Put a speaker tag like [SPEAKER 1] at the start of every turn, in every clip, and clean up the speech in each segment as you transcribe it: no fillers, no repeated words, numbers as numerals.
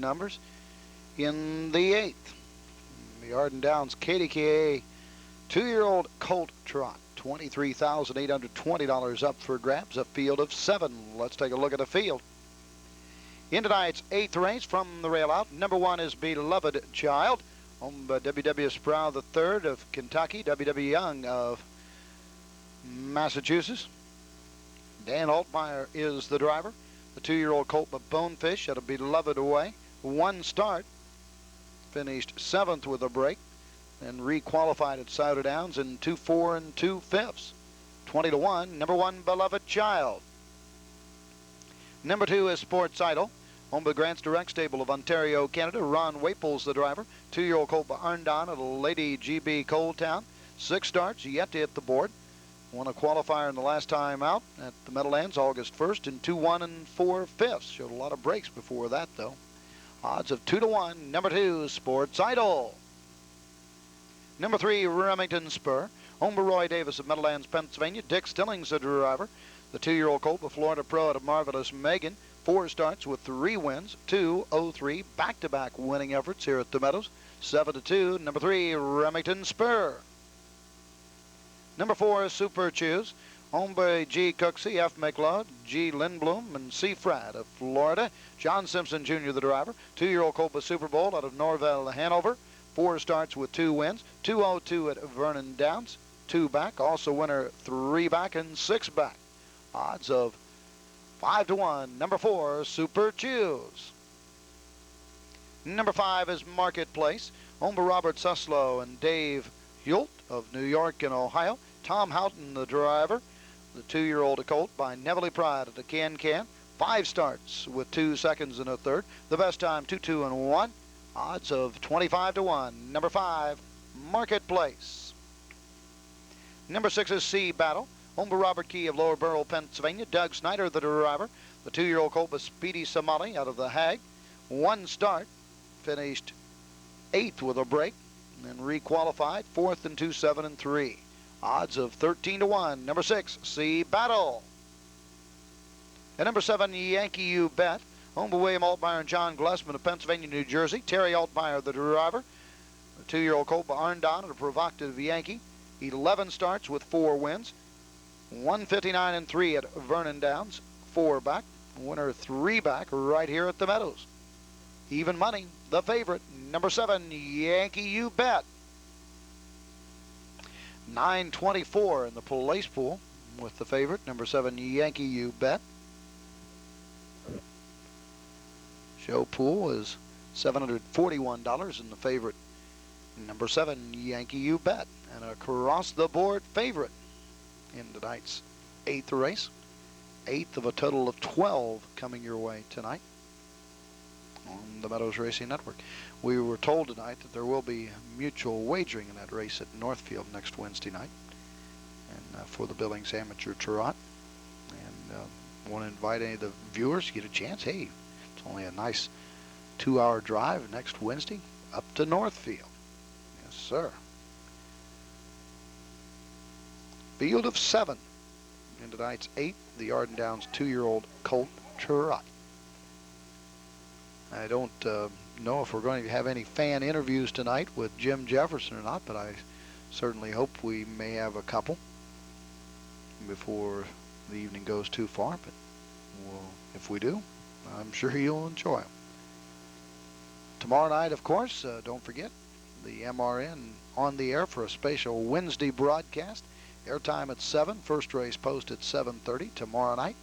[SPEAKER 1] numbers in the 8th. The Arden Downs KDKA 2-year-old colt trot. $23,820 up for grabs, a field of 7. Let's take a look at the field. In tonight's 8th race from the rail out, number 1 is Beloved Child, owned by W.W. Sproul III of Kentucky, W.W. Young of Massachusetts. Dan Altmeyer is the driver. The 2-year-old colt by Bonefish at a Beloved away. 1 start, finished 7th with a break, and requalified at Souder Downs in 2-4 and 2/5. 20-1, number 1 Beloved Child. Number 2 is Sports Idol, owned by Grant's Direct Stable of Ontario, Canada. Ron Waples the driver. 2-year-old colt by Arden at a Lady GB Coldtown. 6 starts, yet to hit the board. Won a qualifier in the last time out at the Meadowlands August 1st in 2-1 and 4/5. Showed a lot of breaks before that, though. Odds of 2-1, number 2, Sports Idol. Number 3, Remington Spur, owned by Roy Davis of Meadowlands, Pennsylvania. Dick Stillings the driver. The 2-year-old colt by Florida Pro at a Marvelous Megan. 4 starts with 3 wins, 2-0-3 back-to-back winning efforts here at the Meadows. 7-2, number 3, Remington Spur. Number 4 is Super Choose, owned by G. Cooksey, F. McLeod, G. Lindblom, and C. Frad of Florida. John Simpson Jr. the driver. 2-year-old colt by Super Bowl out of Norvell, Hanover. 4 starts with 2 wins, 2-0-2 at Vernon Downs. 2 back, also winner 3 back and 6 back. Odds of 5-1, number 4, Super Choose. Number 5 is Marketplace, owned by Robert Suslow and Dave Hult of New York and Ohio. Tom Houghton the driver. The 2-year-old colt by Neville Pride at the Can-Can. 5 starts with 2 seconds and a third. The best time 2-2 and 1. Odds of 25-1. Number 5, Marketplace. Number 6 is Sea Battle, owned by Robert Key of Lower Burrell, Pennsylvania. Doug Snyder the driver. The 2-year-old colt by Speedy Somali out of the Hag. 1 start, finished 8th with a break, and then requalified 4th in 2-7 and 3. Odds of 13-1. Number 6, Sea Battle. And number 7, Yankee Ubet, owned by William Altmeyer and John Glessman of Pennsylvania, New Jersey. Terry Altmeyer the driver. The 2-year-old colt by Arden at a provocative Yankee. 11 starts with 4 wins. 159 and 3 at Vernon Downs. 4 back. Winner 3 back right here at the Meadows. Even money, the favorite, number 7, Yankee Ubet. 924 in the place pool with the favorite, number 7, Yankee Ubet. Show pool is $741 in the favorite, number 7, Yankee Ubet. And across the board favorite in tonight's 8th race. 8th of a total of 12 coming your way tonight on the Meadows Racing Network. We were told tonight that there will be mutual wagering in that race at Northfield next Wednesday night, and for the Billings Amateur Trot. And want to invite any of the viewers to get a chance. Hey, it's only a nice 2-hour drive next Wednesday up to Northfield. Yes, sir. Field of 7 in tonight's 8th, the Arden Downs 2-year-old colt trot. I don't know if we're going to have any fan interviews tonight with Jim Jefferson or not, but I certainly hope we may have a couple before the evening goes too far. But if we do, I'm sure you'll enjoy them. Tomorrow night, of course, don't forget the MRN on the air for a special Wednesday broadcast. Airtime at 7, first race post at 7:30 tomorrow night.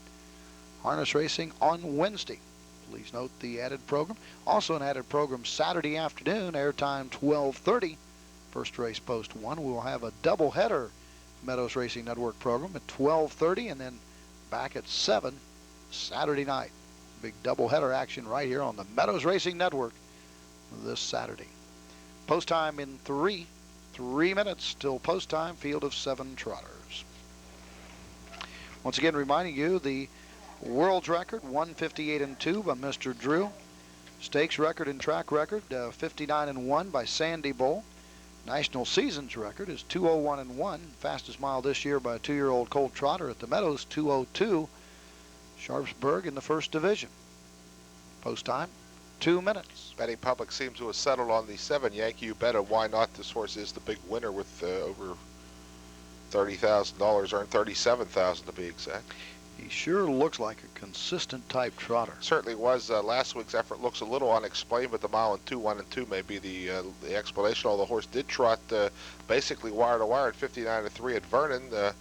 [SPEAKER 1] Harness racing on Wednesday. Please note the added program. Also an added program Saturday afternoon, airtime 12:30. First race post 1. We will have a double-header Meadows Racing Network program at 12:30 and then back at 7 Saturday night. Big double-header action right here on the Meadows Racing Network this Saturday. Post time in 3 minutes till post time. Field of 7 trotters. Once again, reminding you the world's record 158 and 2 by Mr. Drew. Stakes record and track record 59 and 1 by Sandy Bull. National seasons record is 201 and 1. Fastest mile this year by a 2-year-old colt trotter at the Meadows, 202. Sharpsburg in the first division. Post time 2 minutes.
[SPEAKER 2] Betting public seems to have settled on the 7 Yankee Ubet. Why not? This horse is the big winner with over $30,000 earned, $37,000 to be exact.
[SPEAKER 1] He sure looks like a consistent type trotter.
[SPEAKER 2] Certainly was. Last week's effort looks a little unexplained, but the mile and 2, 1 and 2 may be the explanation. Although the horse did trot basically wire to wire at 59-3 at Vernon.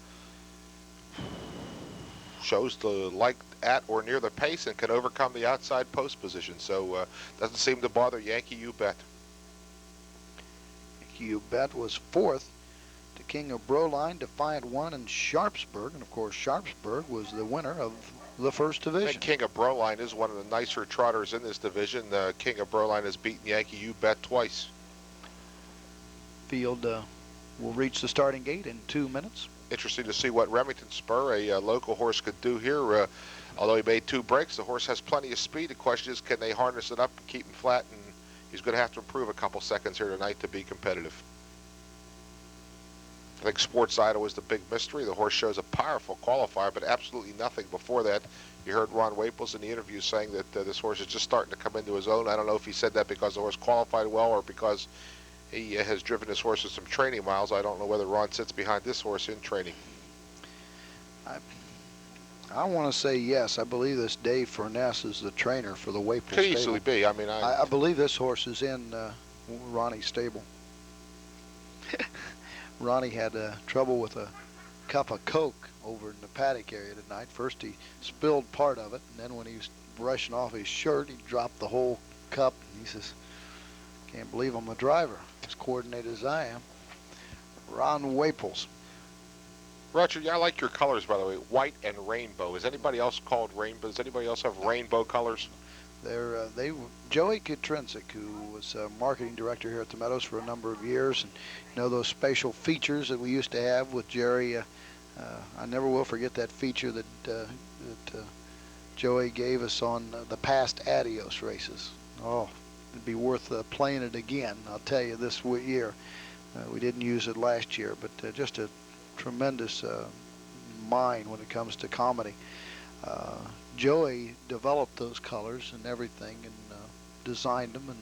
[SPEAKER 2] Shows the like at or near the pace and can overcome the outside post position. So doesn't seem to bother Yankee Ubet.
[SPEAKER 1] Yankee Ubet was 4th to King of Broline, Defiant One, and Sharpsburg. And of course, Sharpsburg was the winner of the first division.
[SPEAKER 2] And King of Broline is one of the nicer trotters in this division. King of Broline has beaten Yankee Ubet twice.
[SPEAKER 1] Field will reach the starting gate in 2 minutes.
[SPEAKER 2] Interesting to see what Remington Spur, a local horse, could do here. Although he made 2 breaks, the horse has plenty of speed. The question is, can they harness it up and keep him flat? And he's going to have to improve a couple seconds here tonight to be competitive. I think Sports Idol was the big mystery. The horse shows a powerful qualifier, but absolutely nothing before that. You heard Ron Waples in the interview saying that this horse is just starting to come into his own. I don't know if he said that because the horse qualified well or because he has driven his horse with some training miles. I don't know whether Ron sits behind this horse in training.
[SPEAKER 1] I want to say yes. I believe this Dave Furness is the trainer for the Waples
[SPEAKER 2] Could
[SPEAKER 1] stable.
[SPEAKER 2] easily be. I mean,
[SPEAKER 1] I believe this horse is in Ronnie's stable. Ronnie had trouble with a cup of Coke over in the paddock area tonight. First he spilled part of it, and then when he was brushing off his shirt, he dropped the whole cup. And he says, "Can't believe I'm a driver, as coordinated as I am." Ron Waples.
[SPEAKER 2] Roger, yeah, I like your colors, by the way, white and rainbow. Is anybody else called rainbow? Does anybody else have rainbow colors?
[SPEAKER 1] Joey Kutrinzik, who was marketing director here at the Meadows for a number of years, and you know those spatial features that we used to have with Jerry. I never will forget that feature that Joey gave us on the past Adios races. Oh, it'd be worth playing it again. I'll tell you this year. We didn't use it last year, but just a tremendous mind when it comes to comedy. Joey developed those colors and everything and designed them and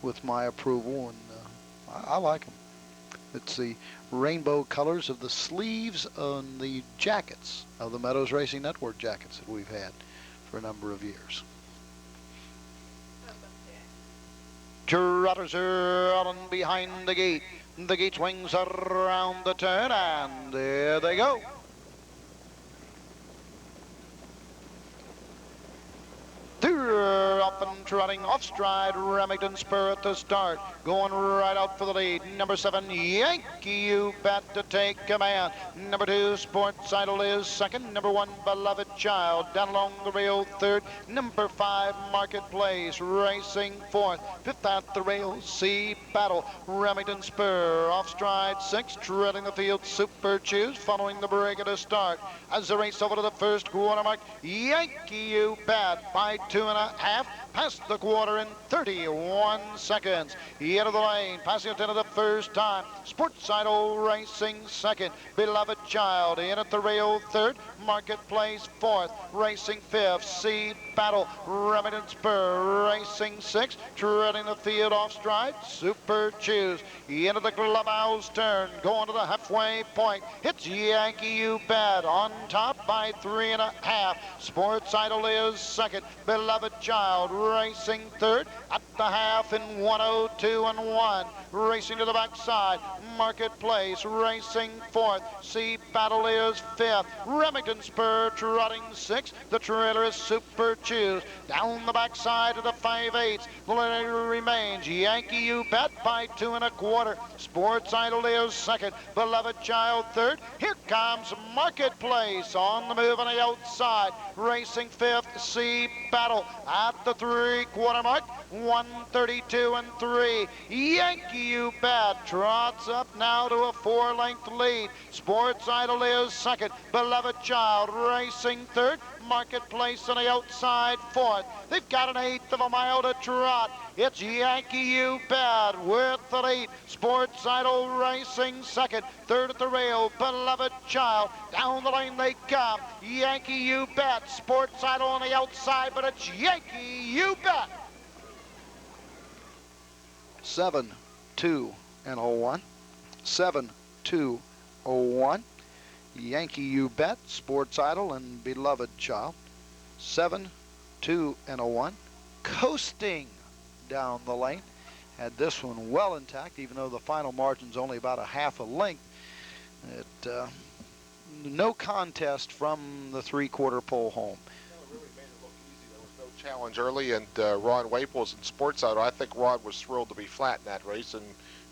[SPEAKER 1] with my approval, and I like them. It's the rainbow colors of the sleeves on the jackets of the Meadows Racing Network jackets that we've had for a number of years. Trotters are out and behind the gate. The gate swings around the turn, and there they go. They're up and trotting off stride. Remington Spur at the start, going right out for the lead. Number 7, Yankee Ubet to take command. Number 2, Sports Idol is second. Number 1, Beloved Child down along the rail third. Number 5, Marketplace racing fourth. Fifth at the rail, Sea Battle. Remington Spur off stride 6, treading the field. Super Choose following the break at the start. As the race over to the first quarter mark, Yankee Ubet by 2.5, past the quarter in 31 seconds. He entered the lane, passing it into the first time. Sports Idol racing second. Beloved Child in at the rail third. Marketplace fourth. Racing fifth. Sea Battle. Remington Spur racing sixth. Treading the field off stride. Super Choose. He entered the clubhouse turn, going to the halfway point. It's Yankee Ubet on top by 3.5. Sports Idol is second. Beloved Child racing third at the half in 1:02.1. Racing to the backside. Marketplace racing fourth. Sea Battle is fifth. Remington Spur trotting sixth. The trailer is Super Choose. Down the backside of the 5/8. The leader remains Yankee Ubet by 2.25. Sports Idol is second. Beloved Child third. Here comes Marketplace on the move on the outside. Racing fifth. Sea Battle at the 3/4 mark. 1:32.3. Yankee Ubet trots up now to a 4-length lead. Sports Idol is second. Beloved Child racing third. Marketplace on the outside fourth. They've got an 1/8 of a mile to trot. It's Yankee Ubet with the lead. Sports Idol racing second. Third at the rail, Beloved Child. Down the lane they come. Yankee Ubet. Sports Idol on the outside, but it's Yankee Ubet. 7-2-1. 7-2-1. Yankee Ubet, Sports Idol, and Beloved Child. 7-2-1. Coasting down the lane. Had this one well intact, even though the final margin's only about a half a length. No contest from the three-quarter pole home.
[SPEAKER 2] Really made it look easy. There was no challenge early, and Ron Waples in Sports Auto, I think Ron was thrilled to be flat in that race and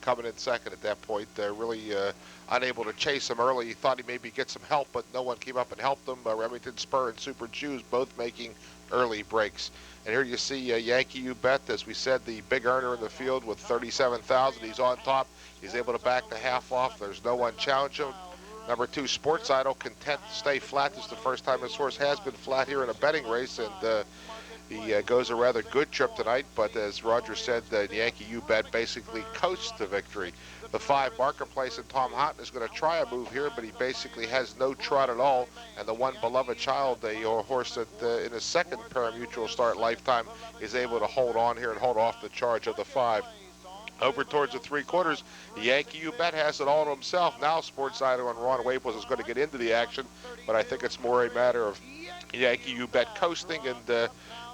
[SPEAKER 2] coming in second at that point. Really unable to chase him early. He thought he maybe get some help, but no one came up and helped him. Remington Spur and Super Jews both making early breaks. And here you see Yankee Ubet, as we said, the big earner in the field with 37,000. He's on top. He's able to back the half off. There's no one challenging him. Number 2, Sports Idol, content to stay flat. This is the first time this horse has been flat here in a betting race, and he goes a rather good trip tonight. But as Roger said, the Yankee Ubet basically coasts to victory. The 5, Marketplace, and Tom Houghton is going to try a move here, but he basically has no trot at all. And the 1, Beloved Child, a horse that in his second pari-mutuel start lifetime is able to hold on here and hold off the charge of the 5. Over towards the three-quarters, Yankee Ubet has it all to himself. Now Sports Idol and Ron Waples is going to get into the action, but I think it's more a matter of Yankee Ubet coasting and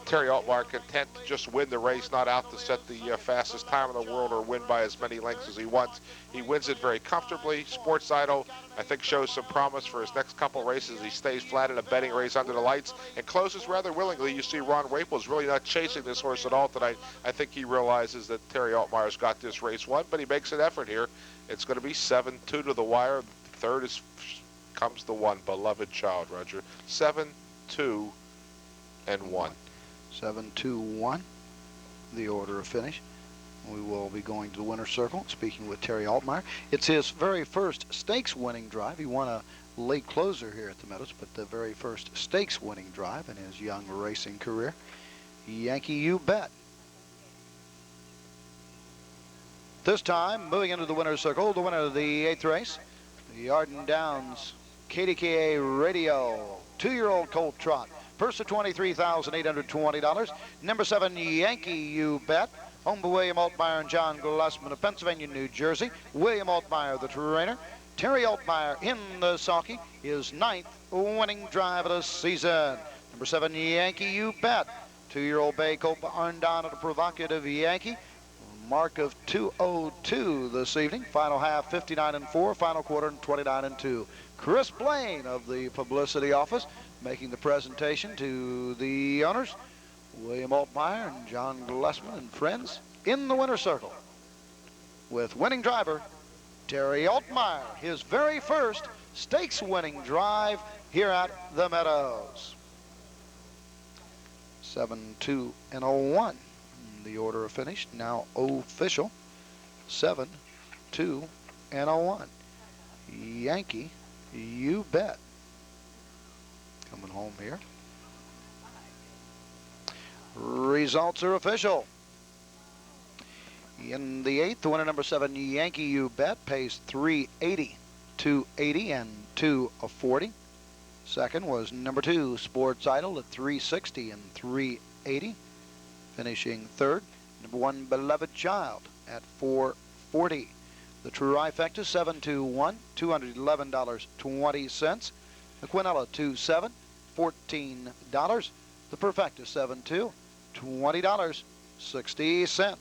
[SPEAKER 2] Terry Altmeyer content to just win the race, not out to set the fastest time in the world or win by as many lengths as he wants. He wins it very comfortably. Sports Idol, I think, shows some promise for his next couple races. He stays flat in a betting race under the lights and closes rather willingly. You see Ron Waples really not chasing this horse at all tonight. I think he realizes that Terry Altmeyer's got this race won, but he makes an effort here. It's going to be 7-2 to the wire. Third comes the 1, Beloved Child, Roger. 7-2-1.
[SPEAKER 1] 7-2-1, the order of finish. We will be going to the winner's circle, speaking with Terry Altmeyer. It's his very first stakes winning drive. He won a late closer here at the Meadows, but the very first stakes winning drive in his young racing career. Yankee Ubet. This time, moving into the winner's circle, the winner of the 8th race, the Arden Downs KDKA Radio 2-year-old colt trot. Purse of $23,820. Number 7, Yankee Ubet. Owned by William Altmeyer and John Glassman of Pennsylvania, New Jersey. William Altmeyer, the trainer. Terry Altmeyer in the sulky. His 9th winning drive of the season. Number 7, Yankee Ubet. 2-year-old bay colt earned on at a provocative Yankee. Mark of 2:02 this evening. Final half 59-4. Final quarter 29-2. Chris Blaine of the publicity office making the presentation to the owners, William Altmeyer and John Glassman and friends, in the winner's circle with winning driver Terry Altmeyer, his very first stakes winning drive here at the Meadows. 7-2-1. The order of finish now official. 7-2-1. Yankee Ubet coming home here. Results are official. In the 8th, the winner, number 7, Yankee Ubet, pays $380, $280, and $240. Second was number 2, Sports Idol, at $360 and $380. Finishing third, number 1, Beloved Child, at $440. The trifecta, 7-2-1, $211.20. The Quinella, 2-7, $14. The perfecta, 7-2, $20.60.